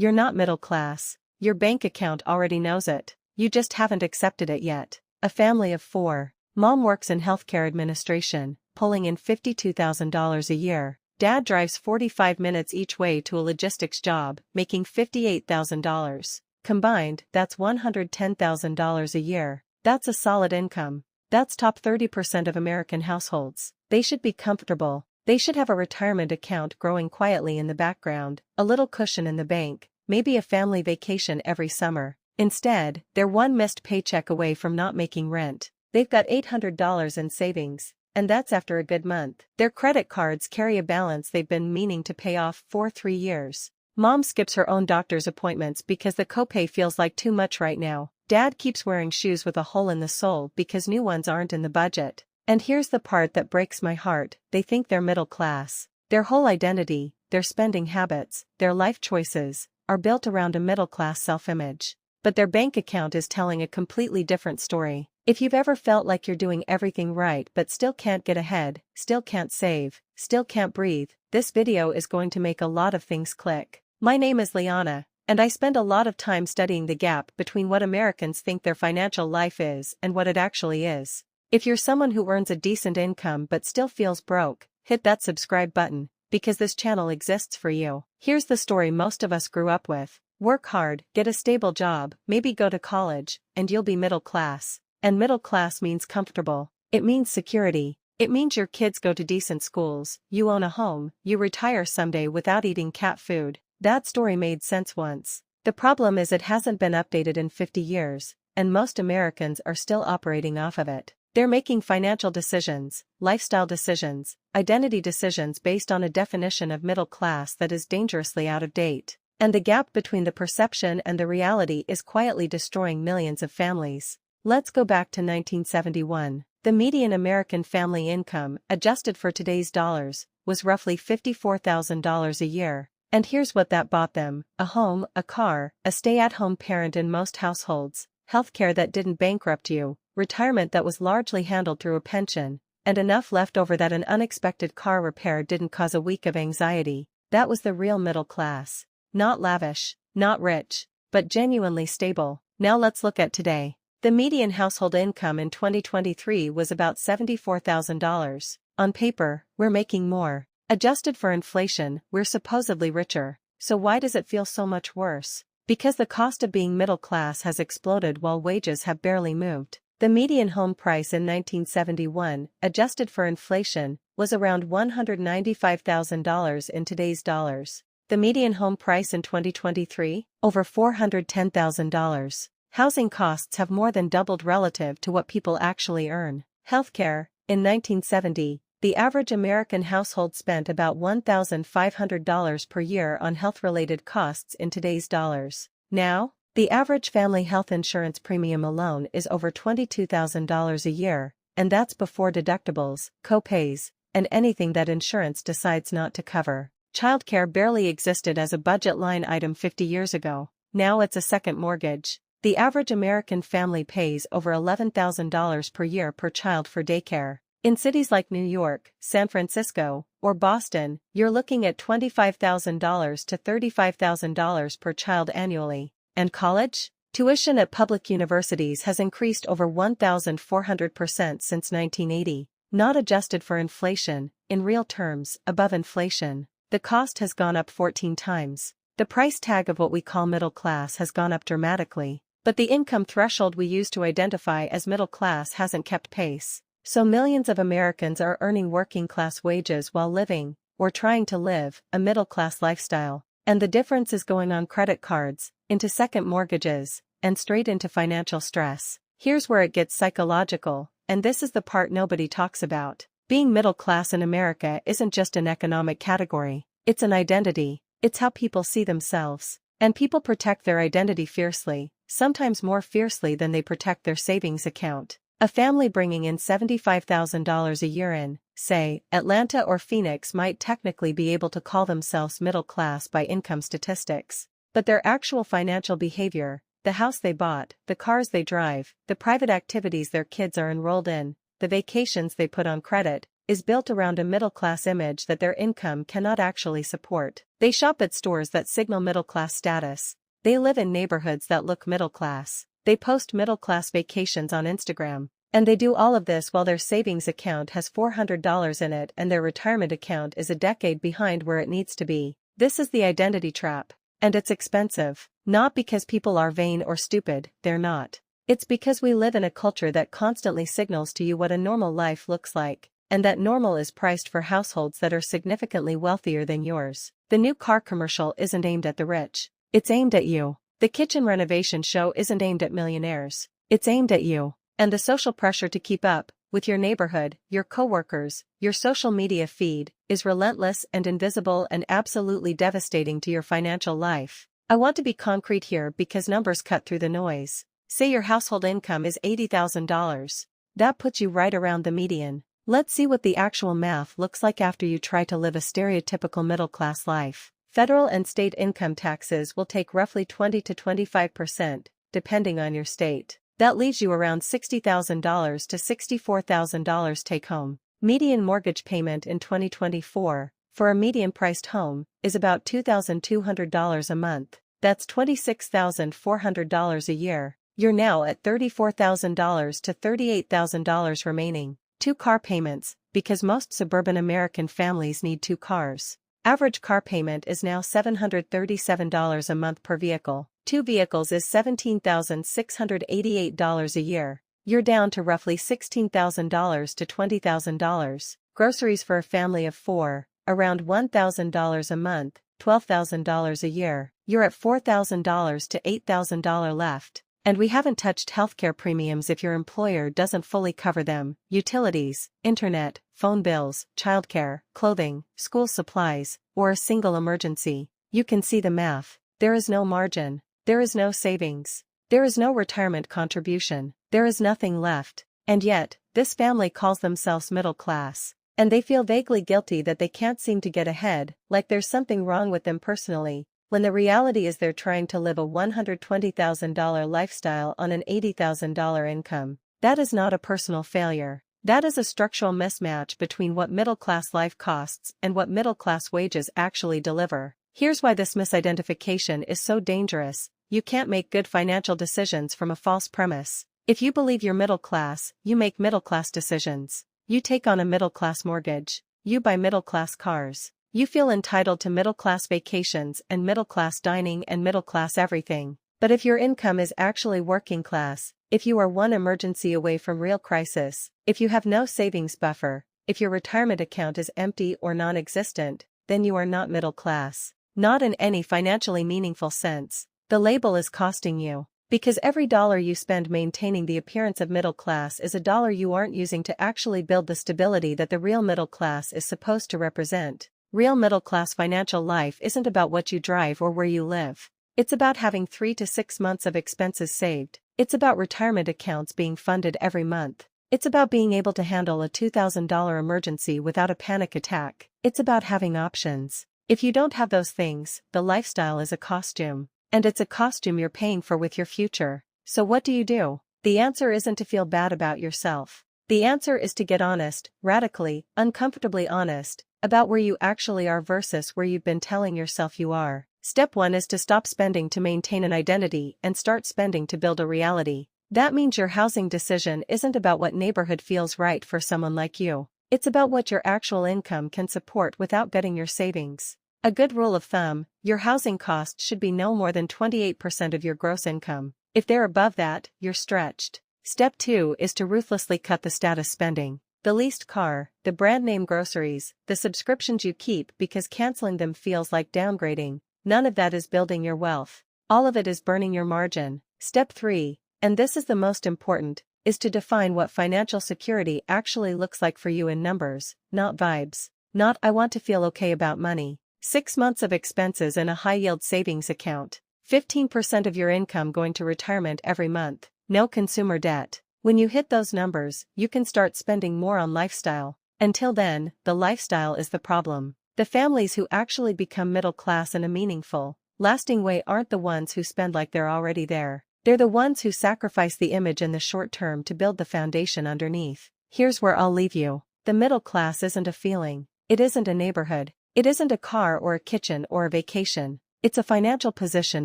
You're not middle class. Your bank account already knows it. You just haven't accepted it yet. A family of 4. Mom works in healthcare administration, pulling in $52,000 a year. Dad drives 45 minutes each way to a logistics job, making $58,000. Combined, that's $110,000 a year. That's a solid income. That's top 30% of American households. They should be comfortable. They should have a retirement account growing quietly in the background, a little cushion in the bank, maybe a family vacation every summer. Instead, they're one missed paycheck away from not making rent. They've got $800 in savings, and that's after a good month. Their credit cards carry a balance they've been meaning to pay off for 3 years. Mom skips her own doctor's appointments because the copay feels like too much right now. Dad keeps wearing shoes with a hole in the sole because new ones aren't in the budget. And here's the part that breaks my heart, they think they're middle class. Their whole identity, their spending habits, their life choices, are built around a middle-class self-image. But their bank account is telling a completely different story. If you've ever felt like you're doing everything right but still can't get ahead, still can't save, still can't breathe, this video is going to make a lot of things click. My name is Liana, and I spend a lot of time studying the gap between what Americans think their financial life is and what it actually is. If you're someone who earns a decent income but still feels broke, hit that subscribe button, because this channel exists for you. Here's the story most of us grew up with. Work hard, get a stable job, maybe go to college, and you'll be middle class. And middle class means comfortable. It means security. It means your kids go to decent schools, you own a home, you retire someday without eating cat food. That story made sense once. The problem is it hasn't been updated in 50 years, and most Americans are still operating off of it. They're making financial decisions, lifestyle decisions, identity decisions based on a definition of middle class that is dangerously out of date. And the gap between the perception and the reality is quietly destroying millions of families. Let's go back to 1971. The median American family income, adjusted for today's dollars, was roughly $54,000 a year. And here's what that bought them: a home, a car, a stay-at-home parent in most households, healthcare that didn't bankrupt you, retirement that was largely handled through a pension, and enough left over that an unexpected car repair didn't cause a week of anxiety. That was the real middle class. Not lavish, not rich, but genuinely stable. Now let's look at today. The median household income in 2023 was about $74,000. On paper, we're making more. Adjusted for inflation, we're supposedly richer. So why does it feel so much worse? Because the cost of being middle class has exploded while wages have barely moved. The median home price in 1971, adjusted for inflation, was around $195,000 in today's dollars. The median home price in 2023? Over $410,000. Housing costs have more than doubled relative to what people actually earn. Healthcare: in 1970, the average American household spent about $1,500 per year on health-related costs in today's dollars. Now, the average family health insurance premium alone is over $22,000 a year, and that's before deductibles, co-pays, and anything that insurance decides not to cover. Childcare barely existed as a budget line item 50 years ago. Now it's a second mortgage. The average American family pays over $11,000 per year per child for daycare. In cities like New York, San Francisco, or Boston, you're looking at $25,000 to $35,000 per child annually. And college? Tuition at public universities has increased over 1,400% since 1980. Not adjusted for inflation, in real terms, above inflation. The cost has gone up 14 times. The price tag of what we call middle class has gone up dramatically. But the income threshold we use to identify as middle class hasn't kept pace. So millions of Americans are earning working-class wages while living, or trying to live, a middle-class lifestyle. And the difference is going on credit cards, into second mortgages, and straight into financial stress. Here's where it gets psychological, and this is the part nobody talks about. Being middle class in America isn't just an economic category. It's an identity. It's how people see themselves. And people protect their identity fiercely, sometimes more fiercely than they protect their savings account. A family bringing in $75,000 a year in, say, Atlanta or Phoenix might technically be able to call themselves middle class by income statistics. But their actual financial behavior, the house they bought, the cars they drive, the private activities their kids are enrolled in, the vacations they put on credit, is built around a middle-class image that their income cannot actually support. They shop at stores that signal middle-class status. They live in neighborhoods that look middle-class. They post middle-class vacations on Instagram. And they do all of this while their savings account has $400 in it and their retirement account is a decade behind where it needs to be. This is the identity trap. And it's expensive. Not because people are vain or stupid, they're not. It's because we live in a culture that constantly signals to you what a normal life looks like, and that normal is priced for households that are significantly wealthier than yours. The new car commercial isn't aimed at the rich. It's aimed at you. The kitchen renovation show isn't aimed at millionaires. It's aimed at you. And the social pressure to keep up with your neighborhood, your coworkers, your social media feed, is relentless and invisible and absolutely devastating to your financial life. I want to be concrete here because numbers cut through the noise. Say your household income is $80,000. That puts you right around the median. Let's see what the actual math looks like after you try to live a stereotypical middle-class life. Federal and state income taxes will take roughly 20 to 25%, depending on your state. That leaves you around $60,000 to $64,000 take home. Median mortgage payment in 2024, for a median-priced home, is about $2,200 a month. That's $26,400 a year. You're now at $34,000 to $38,000 remaining. 2 car payments, because most suburban American families need 2 cars. Average car payment is now $737 a month per vehicle. 2 vehicles is $17,688 a year. You're down to roughly $16,000 to $20,000. Groceries for a family of 4, around $1,000 a month, $12,000 a year. You're at $4,000 to $8,000 left. And we haven't touched healthcare premiums if your employer doesn't fully cover them, utilities, internet, phone bills, childcare, clothing, school supplies, or a single emergency. You can see the math. There is no margin. There is no savings. There is no retirement contribution. There is nothing left. And yet, this family calls themselves middle class. And they feel vaguely guilty that they can't seem to get ahead, like there's something wrong with them personally, when the reality is they're trying to live a $120,000 lifestyle on an $80,000 income. That is not a personal failure. That is a structural mismatch between what middle-class life costs and what middle-class wages actually deliver. Here's why this misidentification is so dangerous. You can't make good financial decisions from a false premise. If you believe you're middle class, you make middle-class decisions. You take on a middle-class mortgage. You buy middle-class cars. You feel entitled to middle-class vacations and middle-class dining and middle-class everything. But if your income is actually working class, if you are one emergency away from real crisis, if you have no savings buffer, if your retirement account is empty or non-existent, then you are not middle class. Not in any financially meaningful sense. The label is costing you. Because every dollar you spend maintaining the appearance of middle class is a dollar you aren't using to actually build the stability that the real middle class is supposed to represent. Real middle-class financial life isn't about what you drive or where you live. It's about having 3 to 6 months of expenses saved. It's about retirement accounts being funded every month. It's about being able to handle a $2,000 emergency without a panic attack. It's about having options. If you don't have those things, the lifestyle is a costume. And it's a costume you're paying for with your future. So what do? The answer isn't to feel bad about yourself. The answer is to get honest, radically, uncomfortably honest, about where you actually are versus where you've been telling yourself you are. Step 1 is to stop spending to maintain an identity and start spending to build a reality. That means your housing decision isn't about what neighborhood feels right for someone like you. It's about what your actual income can support without betting your savings. A good rule of thumb, your housing cost should be no more than 28% of your gross income. If they're above that, you're stretched. Step 2 is to ruthlessly cut the status spending. The leased car, the brand name groceries, the subscriptions you keep because canceling them feels like downgrading. None of that is building your wealth. All of it is burning your margin. Step 3, and this is the most important, is to define what financial security actually looks like for you in numbers, not vibes. Not "I want to feel okay about money." 6 months of expenses in a high-yield savings account. 15% of your income going to retirement every month. No consumer debt. When you hit those numbers, you can start spending more on lifestyle. Until then, the lifestyle is the problem. The families who actually become middle class in a meaningful, lasting way aren't the ones who spend like they're already there. They're the ones who sacrifice the image in the short term to build the foundation underneath. Here's where I'll leave you. The middle class isn't a feeling. It isn't a neighborhood. It isn't a car or a kitchen or a vacation. It's a financial position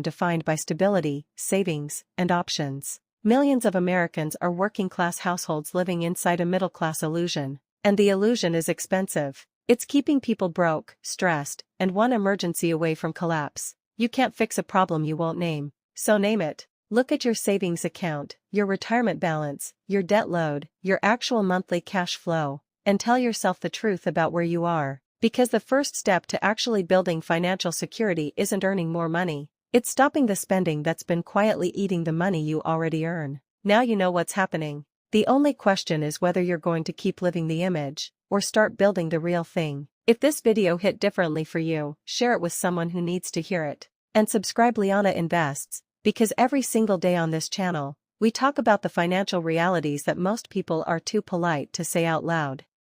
defined by stability, savings, and options. Millions of Americans are working-class households living inside a middle-class illusion. And the illusion is expensive. It's keeping people broke, stressed, and one emergency away from collapse. You can't fix a problem you won't name. So name it. Look at your savings account, your retirement balance, your debt load, your actual monthly cash flow, and tell yourself the truth about where you are. Because the first step to actually building financial security isn't earning more money. It's stopping the spending that's been quietly eating the money you already earn. Now you know what's happening. The only question is whether you're going to keep living the image, or start building the real thing. If this video hit differently for you, share it with someone who needs to hear it. And subscribe Liana Invests, because every single day on this channel, we talk about the financial realities that most people are too polite to say out loud.